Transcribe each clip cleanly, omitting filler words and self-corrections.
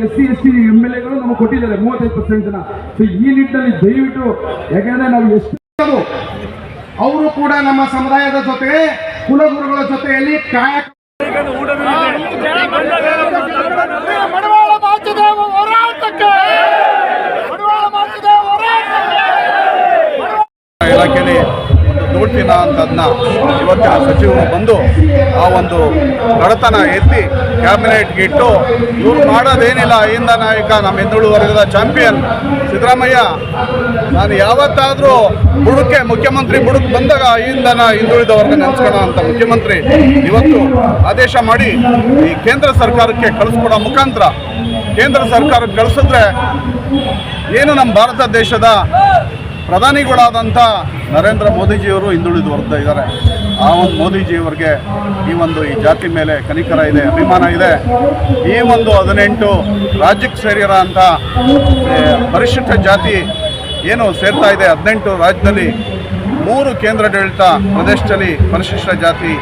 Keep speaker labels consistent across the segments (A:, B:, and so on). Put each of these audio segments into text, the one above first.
A: SC ST MLAಗಳು ನಮಗೆ ಕೊಟ್ಟಿದ್ದಾರೆ 35% ಜನ. ಸೊ ಈ ನಿಟ್ಟಿನಲ್ಲಿ ದಯವಿಟ್ಟು, ಯಾಕಂದ್ರೆ ನಾವು ಎಷ್ಟು
B: ಅವರು ಕೂಡ ನಮ್ಮ ಸಮುದಾಯದ ಜೊತೆ ಕುಲಗುರುಗಳ ಜೊತೆಯಲ್ಲಿ ಕಾಯಕ
C: ಇಲಾಖೆಯಲ್ಲಿ ಒಂದು ನೋಡ್ತೀನ ಅಂತದನ್ನ ಇವತ್ತಿನ ಸಚಿವರು ಬಂದು ಆ ಒಂದು ಕಡತನ ಎತ್ತಿ ಕ್ಯಾಬಿನೆಟ್ಗೆ ಇಟ್ಟು ಇವ್ರು ಮಾಡೋದೇನಿಲ್ಲ. ಹಿಂದ ನಾಯಕ, ನಮ್ಮ ಹಿಂದುಳಿದ ವರ್ಗದ ಚಾಂಪಿಯನ್ ಸಿದ್ದರಾಮಯ್ಯ, ನಾನು ಯಾವತ್ತಾದರೂ ಬುಡಕ್ಕೆ ಮುಖ್ಯಮಂತ್ರಿ ಬುಡಕ್ಕೆ ಬಂದಾಗ ಹಿಂದುಳಿದ ವರ್ಗ ನೆನೆಸ್ಕೋಣ ಅಂತ ಮುಖ್ಯಮಂತ್ರಿ ಇವತ್ತು ಆದೇಶ ಮಾಡಿ ಈ ಕೇಂದ್ರ ಸರ್ಕಾರಕ್ಕೆ ಕಳಿಸ್ಕೊಡೋ ಮುಖಾಂತರ ಕೇಂದ್ರ ಸರ್ಕಾರಕ್ಕೆ ಕಳಿಸಿದ್ರೆ ಏನು ನಮ್ಮ ಭಾರತ ದೇಶದ ಪ್ರಧಾನಿಗಳಾದಂಥ ನರೇಂದ್ರ ಮೋದಿಜಿಯವರು ಹಿಂದುಳಿದ ವರ್ಗದ ಇದ್ದಾರೆ. ಆ ಒಂದು ಮೋದಿಜಿಯವರಿಗೆ ಈ ಜಾತಿ ಮೇಲೆ ಕನಿಕರ ಇದೆ, ಅಭಿಮಾನ ಇದೆ. ಈ 18 ರಾಜ್ಯಕ್ಕೆ ಸೇರಿರೋ ಅಂಥ ಪರಿಶಿಷ್ಟ ಜಾತಿ ಏನು ಸೇರ್ತಾ ಇದೆ, 18 ರಾಜ್ಯದಲ್ಲಿ 3 ಕೇಂದ್ರಾಡಳಿತ ಪ್ರದೇಶದಲ್ಲಿ ಪರಿಶಿಷ್ಟ ಜಾತಿ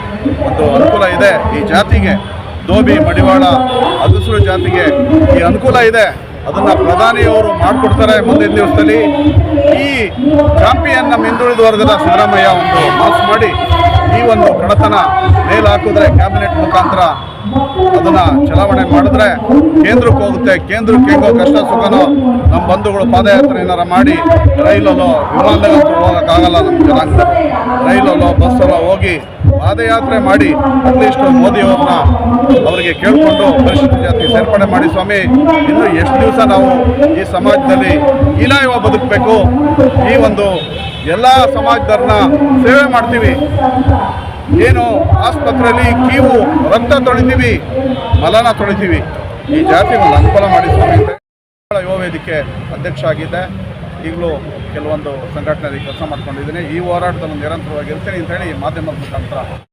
C: ಒಂದು ಅನುಕೂಲ ಇದೆ. ಈ ಜಾತಿಗೆ ಧೋಬಿ, ಮಡಿವಾಳ, ಅಗಸರು ಜಾತಿಗೆ ಈ ಅನುಕೂಲ ಇದೆ. ಅದನ್ನು ಪ್ರಧಾನಿಯವರು ಮಾಡಿಕೊಡ್ತಾರೆ ಮುಂದಿನ ದಿವಸದಲ್ಲಿ. ಈ ಚಾಂಪಿಯನ್ ನಮ್ಮ ಹಿಂದುಳಿದ ವರ್ಗದ ಸಿದ್ದರಾಮಯ್ಯ ಒಂದು ಮಾಸ್ ಮಾಡಿ ಈ ಒಂದು ಕಡತನ ಮೇಲೆ ಹಾಕಿದ್ರೆ ಕ್ಯಾಬಿನೆಟ್ ಮುಖಾಂತರ ಅದನ್ನು ಚಲಾವಣೆ ಮಾಡಿದ್ರೆ ಕೇಂದ್ರಕ್ಕೆ ಹೋಗುತ್ತೆ. ಕೇಂದ್ರಕ್ಕೆ ಹೆಂಗೋ ಕಷ್ಟ ಸುಖನೋ ನಮ್ಮ ಬಂಧುಗಳು ಪಾದಯಾತ್ರೆ ಏನಾರ ಮಾಡಿ ರೈಲಲ್ಲೋ ವಿಮಾನದಲ್ಲಂತೂ ಹೋಗೋಕ್ಕಾಗಲ್ಲ. ನಮ್ಮ ಜನಾಂಗ ರೈಲಲ್ಲೋ ಬಸ್ಸಲ್ಲೋ ಹೋಗಿ ಪಾದಯಾತ್ರೆ ಮಾಡಿ ಅಟ್ಲೀಸ್ಟ್ ಮೋದಿಯವ್ರನ್ನ ಅವರಿಗೆ ಕೇಳಿಕೊಂಡು ಪರಿಶಿಷ್ಟ ಜಾತಿ ಸೇರ್ಪಡೆ ಮಾಡಿ ಸ್ವಾಮಿ, ಇನ್ನು ಎಷ್ಟು ದಿವಸ ನಾವು ಈ ಸಮಾಜದಲ್ಲಿ ಹೀನಾಯವ ಬದುಕಬೇಕು? ಈ ಎಲ್ಲ ಸಮಾಜದವ್ರನ್ನ ಸೇವೆ ಮಾಡ್ತೀವಿ, ಏನು ಆಸ್ಪತ್ರೆಯಲ್ಲಿ ಕೀವು ರಕ್ತ ತೊಳಿತೀವಿ, ಮಲನ ತೊಳಿತೀವಿ, ಈ ಜಾತಿ ಒಂದು ಅನುಕೂಲ ಮಾಡಿ ಸ್ವಾಮಿ ಅಂತ ಯುವ ವೇದಿಕೆ ಅಧ್ಯಕ್ಷ ಆಗಿದ್ದೆ. ಈಗಲೂ ಕೆಲವೊಂದು ಸಂಘಟನೆಯಲ್ಲಿ ಕೆಲಸ ಮಾಡ್ಕೊಂಡಿದ್ದೀನಿ. ಈ ಹೋರಾಟದಲ್ಲಿ ನಿರಂತರವಾಗಿರ್ತೀನಿ ಅಂತ ಹೇಳಿ ಮಾಧ್ಯಮದ ಮುಖಾಂತರ